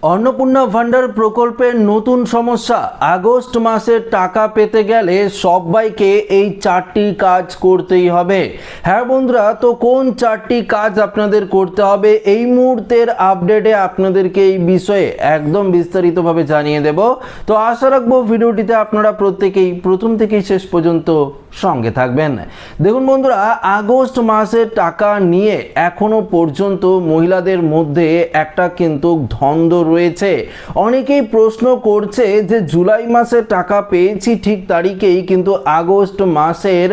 অন্নপূর্ণা ভান্ডার প্রকল্পের নতুন সমস্যা। আগস্ট মাসের টাকা পেতে গেলে সবাইকে এই চারটি কাজ করতেই হবে। হ্যাঁ বন্ধুরা, তো কোন চারটি কাজ আপনাদের করতে হবে এই মুহূর্তের আপডেটে আপনাদেরকে এই বিষয়ে একদম বিস্তারিতভাবে জানিয়ে দেব। তো আশা রাখবো ভিডিওটিতে আপনারা প্রত্যেকেই প্রথম থেকেই শেষ পর্যন্ত সঙ্গে থাকবেন। দেখুন বন্ধুরা, আগস্ট মাসের টাকা নিয়ে এখনো পর্যন্ত মহিলাদের মধ্যে একটা কিন্তু দ্বন্দ্ব রয়েছে। অনেকেই প্রশ্ন করছে যে জুলাই মাসে টাকা পেয়েছি ঠিক তারিখেই, কিন্তু আগস্ট মাসের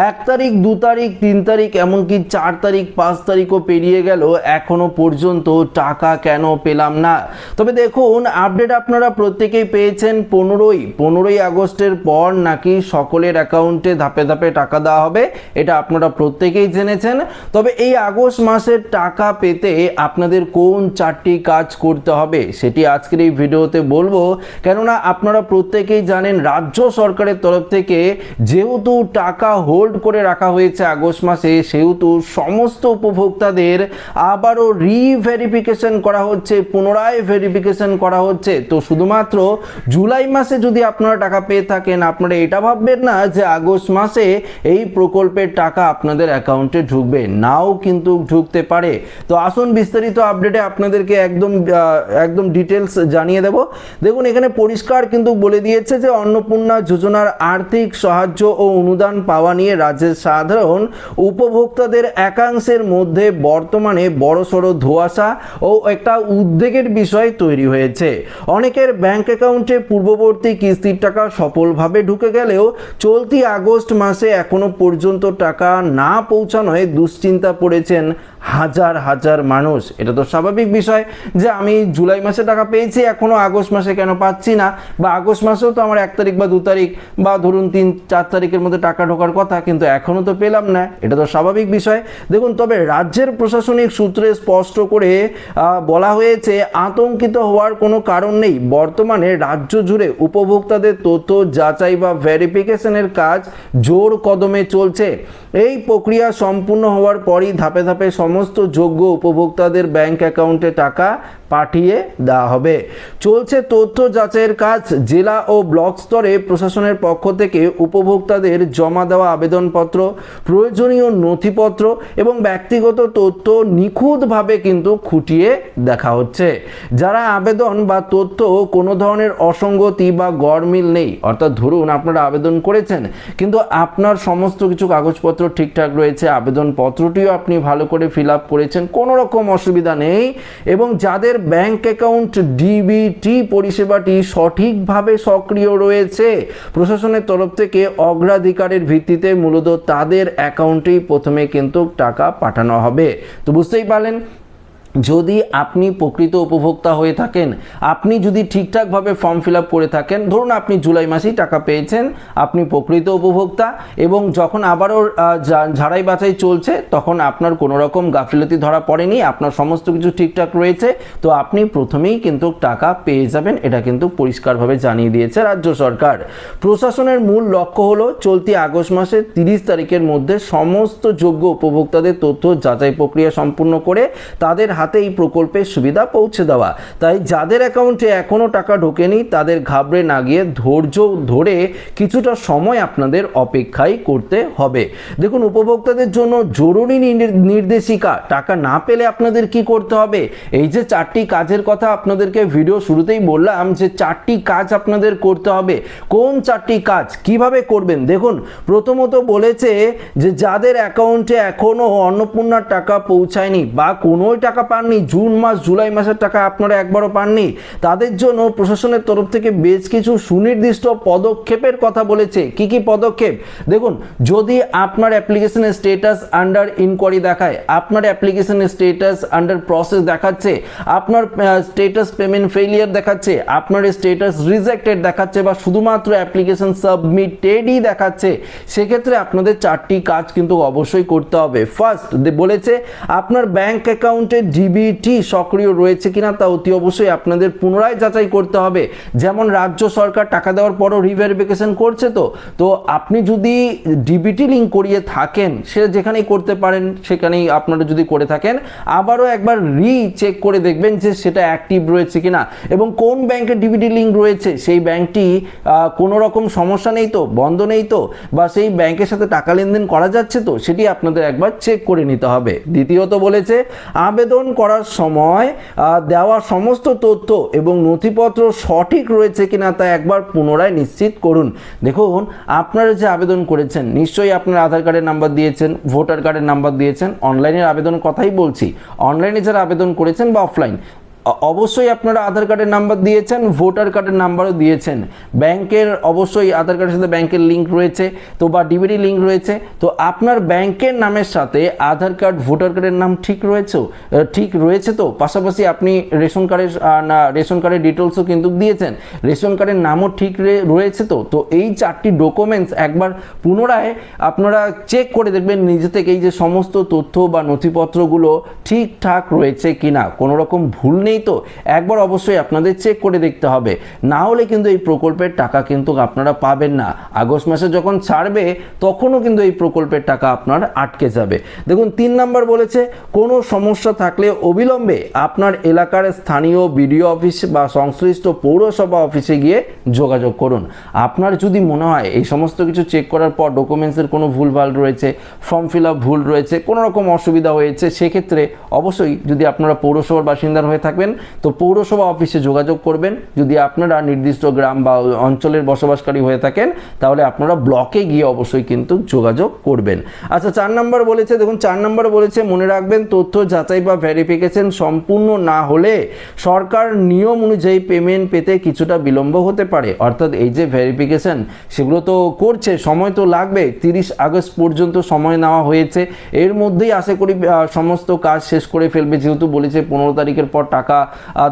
1 তারিখ 2 তারিখ 3 তারিখ এমনকি 4 তারিখ 5 তারিখও পেরিয়ে গেল, এখনো পর্যন্ত টাকা কেন পেলাম না। তবে দেখুন, আপডেট আপনারা প্রত্যেকেই পেয়েছেন 15ই আগস্টের পর নাকি সকলের অ্যাকাউন্টে ধাপে ধাপে টাকা দেওয়া হবে, এটা আপনারা প্রত্যেকেই জেনেছেন। তবে এই আগস্ট মাসের টাকা পেতে আপনাদের কোন চারটি কাজ করতে হবে সেটি আজকের এই ভিডিওতে বলবো। কেননা আপনারা প্রত্যেকেই জানেন রাজ্য সরকারের তরফ থেকে যেহেতু টাকা হোল্ড করে রাখা হয়েছে আগস্ট মাসে, সেহেতু সমস্ত উপভোক্তাদের আবারও রিভেরিফিকেশন করা হচ্ছে, পুনরায় ভেরিফিকেশন করা হচ্ছে। তো শুধুমাত্র জুলাই মাসে যদি আপনারা টাকা পেয়ে থাকেন, আপনারা এটা ভাববেন না যে আগস্ট মাসে এই প্রকল্পের টাকা আপনাদের অ্যাকাউন্টে ঢুকবে, নাও কিন্তু ঢুকতে পারে। তো আসুন বিস্তারিত আপডেটে আপনাদেরকে একদম ডিটেলস জানিয়ে দেব। দেখুন, এখানে পরিষ্কার কিন্তু বলে দিয়েছে যে অন্নপূর্ণা যোজনার আর্থিক সাহায্য ও অনুদান পাওয়া নিয়ে রাজ্যের সাধারণ উপভোক্তাদের একাংশের মধ্যে বর্তমানে বড়সড় ধোঁয়াশা ও একটা উদ্বেগের বিষয় তৈরি হয়েছে। অনেকের ব্যাংক অ্যাকাউন্টে পূর্ববর্তী কিস্তির টাকা সফলভাবে ঢুকে গেলেও চলতি আগস্ট মাসে এখনো পর্যন্ত টাকা না পৌঁছানোয় দুশ্চিন্তা পড়েছেন হাজার হাজার মানুষ। এটা তো স্বাভাবিক বিষয় যে আমি জুলাই মাসে টাকা পেয়েছি, এখনো আগস্ট মাসে কেন পাচ্ছি না, বা আগস্ট মাসেও তো আমার 1 তারিখ বা 2 তারিখ বা ধরুন 3-4 তারিখের মধ্যে টাকা ঢোকার কথা, কিন্তু এখনো তো পেলাম না। এটা তো স্বাভাবিক বিষয়। দেখুন, তবে রাজ্যের প্রশাসনিক সূত্রে স্পষ্ট করে বলা হয়েছে আতঙ্কিত হওয়ার কোনো কারণ নেই। বর্তমানে রাজ্য জুড়ে উপভোক্তাদের তথ্য যাচাই বা ভেরিফিকেশনের কাজ জোর কদমে চলছে। এই প্রক্রিয়া সম্পূর্ণ হওয়ার পরই ধাপে ধাপে সমস্ত যোগ্য উপভোক্তাদের ব্যাংক অ্যাকাউন্টে টাকা পাঠিয়ে দেওয়া হবে। চলছে তথ্য যাচাইয়ের কাজ। জেলা ও ব্লক স্তরে প্রশাসনের পক্ষ থেকে উপভোক্তাদের জমা দেওয়া আবেদনপত্র, প্রয়োজনীয় নথিপত্র এবং ব্যক্তিগত তথ্য নিখুঁতভাবে কিন্তু খুঁটিয়ে দেখা হচ্ছে। যারা আবেদন বা তথ্য কোনো ধরনের অসঙ্গতি বা গড়মিল নেই, অর্থাৎ ধরুন আপনারা আবেদন করেছেন কিন্তু আপনার সমস্ত কিছু কাগজপত্র ঠিকঠাক রয়েছে, আবেদনপত্রটিও আপনি ভালো করে ফিল আপ করেছেন, কোনো রকম অসুবিধা নেই, এবং যাদের ব্যাংক অ্যাকাউন্ট ডিবিটি পরিষেবাটি সঠিকভাবে সক্রিয় রয়েছে, প্রশাসনের তরফ থেকে অগ্রাধিকারের ভিত্তিতে মূলত তাদের অ্যাকাউন্টেই প্রথমে কিন্তু টাকা পাঠানো হবে। তো বুঝতেই পারলেন, যদি আপনি প্রকৃত উপভোক্তা হয়ে থাকেন, আপনি যদি ঠিকঠাকভাবে ফর্ম ফিল আপ করে থাকেন, ধরুন আপনি জুলাই মাসেই টাকা পেয়েছেন, আপনি প্রকৃত উপভোক্তা, এবং যখন আবারও ঝাড়াই বাছাই চলছে তখন আপনার কোনো রকম গাফিলতি ধরা পড়েনি, আপনার সমস্ত কিছু ঠিকঠাক রয়েছে, তো আপনি প্রথমেই কিন্তু টাকা পেয়ে যাবেন। এটা কিন্তু পরিষ্কারভাবে জানিয়ে দিয়েছে রাজ্য সরকার। প্রশাসনের মূল লক্ষ্য হলো চলতি আগস্ট মাসের 30 তারিখের মধ্যে সমস্ত যোগ্য উপভোক্তাদের তথ্য যাচাই প্রক্রিয়া সম্পূর্ণ করে তাদের হাতে এই প্রকল্পের সুবিধা পৌঁছে দেওয়া। তাই যাদের অ্যাকাউন্টে এখনো টাকা ঢোকেনি তাদের ঘাবড়ে না গিয়ে ধৈর্য ধরে কিছুটা সময় আপনাদের অপেক্ষাই করতে হবে। দেখুন, উপভোক্তাদের জন্য জরুরি নির্দেশিকা। টাকা না পেলে আপনাদের কি করতে হবে, এই যে 4টি কাজের কথা আপনাদেরকে ভিডিও শুরুতেই বললাম যে 4টি কাজ আপনাদের করতে হবে। কোন 4টি কাজ, কিভাবে করবেন? দেখুন, প্রথমত বলেছে যে যাদের অ্যাকাউন্টে এখনো অন্নপূর্ণার টাকা পৌঁছায়নি বা কোনোই টাকা পাননি, জুন মাস জুলাই মাসের টাকা আপনারা একবারও পাননি, তাদের জন্য প্রশাসনের তরফ থেকে বেশ কিছু সুনির্দিষ্ট পদক্ষেপের কথা বলেছে। কি কি পদক্ষেপ? দেখুন, যদি আপনার অ্যাপ্লিকেশনের স্ট্যাটাস আন্ডার ইনকোয়ারি দেখায়, আপনার অ্যাপ্লিকেশনের স্ট্যাটাস আন্ডার প্রসেস দেখাচ্ছে, আপনার স্ট্যাটাস পেমেন্ট ফেলিয়ার দেখাচ্ছে, আপনার স্ট্যাটাস রিজেক্টেড দেখাচ্ছে, বা শুধুমাত্র অ্যাপ্লিকেশন সাবমিটেডই দেখাচ্ছে, সেক্ষেত্রে আপনাদের 4টি কাজ কিন্তু অবশ্যই করতে হবে। ফার্স্ট বলেছে আপনার ব্যাংক অ্যাকাউন্টে ডিবিটি সক্রিয় রয়েছে কিনা তা অতি অবশ্যই আপনাদের পুনরায় যাচাই করতে হবে। যেমন রাজ্য সরকার টাকা দেওয়ার পরও রিভেরিফিকেশন করছে, তো আপনি যদি ডিবিটি লিঙ্ক করিয়ে থাকেন সেটা যেখানেই করতে পারেন, সেখানেই আপনারা যদি করে থাকেন আবারও একবার চেক করে দেখবেন যে সেটা অ্যাক্টিভ রয়েছে কিনা এবং কোন ব্যাংকের ডিবিটি লিঙ্ক রয়েছে সেই ব্যাংকটি কোনো রকম সমস্যা নেই তো, বন্ধ নেই তো, বা সেই ব্যাংকের সাথে টাকা লেনদেন করা যাচ্ছে তো, সেটি আপনাদের একবার চেক করে নিতে হবে। দ্বিতীয়ত বলেছে আবেদন করার সময় দেওয়া সমস্ত তথ্য এবং নথিপত্র সঠিক রয়েছে কিনা তা একবার পুনরায় নিশ্চিত করুন। দেখুন, আপনারা যে আবেদন করেছেন নিশ্চয়ই আপনার আধার কার্ডের নাম্বার দিয়েছেন, ভোটার কার্ডের নাম্বার দিয়েছেন। অনলাইনের আবেদনের কথাই বলছি, অনলাইনে যারা আবেদন করেছেন বা অফলাইন, অবশ্যই আপনারা আধার কার্ডের নাম্বার দিয়েছেন, ভোটার কার্ডের নাম্বারও দিয়েছেন। ব্যাংকের অবশ্যই আধার কার্ডের সাথে ব্যাংকের লিঙ্ক রয়েছে তো, বা ডিবিটি লিঙ্ক রয়েছে তো, আপনার ব্যাংকের নামের সাথে আধার কার্ড ভোটার কার্ডের নাম ঠিক রয়েছে তো। পাশাপাশি আপনি রেশন কার্ডের ডিটেলসও কিন্তু দিয়েছেন, রেশন কার্ডের নামও ঠিক রয়েছে তো এই 4টি ডকুমেন্টস একবার পুনরায় আপনারা চেক করে দেখবেন নিজে থেকেই যে সমস্ত তথ্য বা নথিপত্রগুলো ঠিকঠাক রয়েছে কিনা, কোনো রকম ভুল নেই তো, একবার অবশ্যই আপনাদের চেক করে দেখতে হবে। না হলে কিন্তু এই প্রকল্পের টাকা কিন্তু আপনারা পাবেন না। আগস্ট মাসে যখন ছাড়বে তখনও কিন্তু এই প্রকল্পের টাকা আপনার আটকে যাবে। দেখুন, 3 নম্বর বলেছে কোনো সমস্যা থাকলে অবিলম্বে আপনার এলাকার স্থানীয় বিডিও অফিস বা সংশ্লিষ্ট পৌরসভা অফিসে গিয়ে যোগাযোগ করুন। আপনার যদি মনে হয় এই সমস্ত কিছু চেক করার পর ডকুমেন্টসের কোনো ভুলভাল রয়েছে, ফর্ম ফিল আপ ভুল রয়েছে, কোনো রকম অসুবিধা হয়েছে, সেক্ষেত্রে অবশ্যই যদি আপনারা পৌরসভার বাসিন্দার হয়ে থাকবেন তো পৌরসভা অফিসে যোগাযোগ করবেন। যদি আপনারা নির্দিষ্ট গ্রাম বা অঞ্চলের বসবাসকারী হয়ে থাকেন তাহলে আপনারা ব্লকে গিয়ে অবশ্যই কিন্তু যোগাযোগ করবেন। আচ্ছা, 4 নম্বর বলেছে, দেখুন 4 নম্বর বলেছে মনে রাখবেন তথ্য যাচাই বা ভেরিফিকেশন সম্পূর্ণ না হলে সরকার নিয়ম অনুযায়ী পেমেন্ট পেতে কিছুটা বিলম্ব হতে পারে। অর্থাৎ এই যে ভেরিফিকেশন সেগুলো তো করছে, সময় তো লাগবে, 30 আগস্ট পর্যন্ত সময় নেওয়া হয়েছে, এর মধ্যেই আশা করি সমস্ত কাজ শেষ করে ফেলবে। যেহেতু বলেছে 15 তারিখের পর টাকা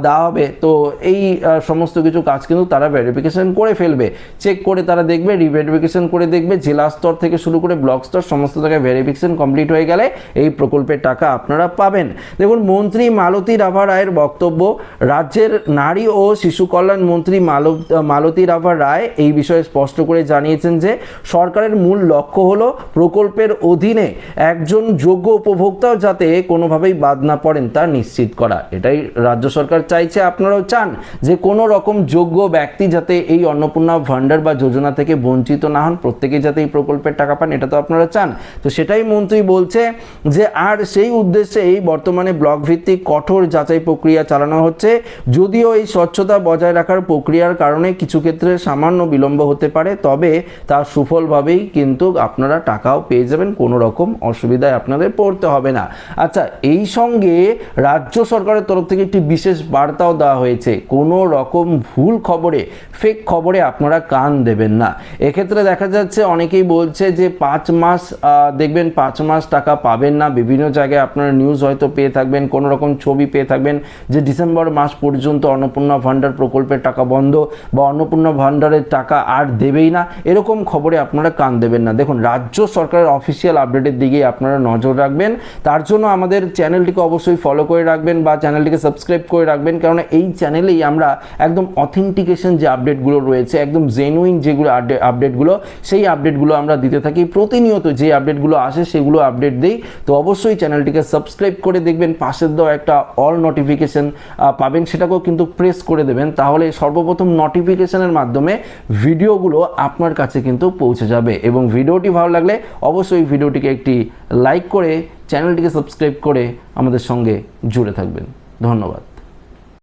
দেওয়া হবে, তো এই সমস্ত কিছু কাজ কিন্তু তারা ভেরিফিকেশন করে ফেলবে, চেক করে তারা দেখবে, রিভেরিফিকেশন করে দেখবে, জেলা স্তর থেকে শুরু করে ব্লক স্তর সমস্ত জায়গায় ভেরিফিকেশন কমপ্লিট হয়ে গেলে এই প্রকল্পের টাকা আপনারা পাবেন। দেখুন, মন্ত্রী মালতী রাভা রায়ের বক্তব্য, রাজ্যের নারী ও শিশু কল্যাণ মন্ত্রী মালতী রাভা রায় এই বিষয়ে স্পষ্ট করে জানিয়েছেন যে সরকারের মূল লক্ষ্য হলো প্রকল্পের অধীনে একজন যোগ্য উপভোক্তাও যাতে কোনোভাবেই বাদ না পড়েন তা নিশ্চিত করা। এটাই রাজ্য সরকার চাইছে, আপনারাও চান যে কোনো রকম যোগ্য ব্যক্তি যাতে এই অন্নপূর্ণা ভান্ডার বা যোজনা থেকে বঞ্চিত না হন, প্রত্যেকেই যাতে এই প্রকল্পের টাকা পান, এটা তো আপনারা চান। তো সেটাই মন্ত্রী বলছে যে আর সেই উদ্দেশ্যে এই বর্তমানে ব্লক ভিত্তিক কঠোর যাচাই প্রক্রিয়া চালানো হচ্ছে। যদিও এই স্বচ্ছতা বজায় রাখার প্রক্রিয়ার কারণে কিছু ক্ষেত্রে সামান্য বিলম্ব হতে পারে, তবে তার সুফলভাবেই কিন্তু আপনারা টাকাও পেয়ে যাবেন, কোনো রকম অসুবিধায় আপনাদের পড়তে হবে না। আচ্ছা, এই সঙ্গে রাজ্য সরকারের তরফ থেকে একটি বিশেষ বার্তাও দেওয়া হয়েছে, কোনো রকম ভুল খবরে, ফেক খবরে আপনারা কান দেবেন না। এক্ষেত্রে দেখা যাচ্ছে অনেকেই বলছে যে 5 মাস দেখবেন 5 মাস টাকা পাবেন না, বিভিন্ন জায়গায় আপনারা নিউজ হয়তো পেয়ে থাকবেন, কোনো রকম ছবি পেয়ে থাকবেন যে ডিসেম্বর মাস পর্যন্ত অন্নপূর্ণা ভান্ডার প্রকল্পের টাকা বন্ধ বা অন্নপূর্ণা ভান্ডারের টাকা আর দেবেই না, এরকম খবরে আপনারা কান দেবেন না। দেখুন, রাজ্য সরকারের অফিসিয়াল আপডেটের দিকে আপনারা নজর রাখবেন, তার জন্য আমাদের চ্যানেলটিকে অবশ্যই ফলো করে রাখবেন বা চ্যানেলটিকে সাবস্ক্রাইব করে রাখবেন, কারণ এই চ্যানেলেই আমরা একদম অথেন্টিকেশন যে আপডেটগুলো রয়েছে, একদম জেনুইন যেগুলো আপডেটগুলো, সেই আপডেটগুলো আমরা দিতে থাকি। প্রতিনিয়ত যে আপডেটগুলো আসে সেগুলো আপডেট দিই। তো অবশ্যই চ্যানেলটিকে সাবস্ক্রাইব করে দেখবেন, পাশের দেওয়া একটা অল নোটিফিকেশন পাবেন, সেটাকেও কিন্তু প্রেস করে দেবেন, তাহলে সর্বপ্রথম নোটিফিকেশনের মাধ্যমে ভিডিওগুলো আপনার কাছে কিন্তু পৌঁছে যাবে। এবং ভিডিওটি ভালো লাগলে অবশ্যই ভিডিওটিকে একটি লাইক করে চ্যানেলটিকে সাবস্ক্রাইব করে আমাদের সঙ্গে জুড়ে থাকবেন। ধন্যবাদ।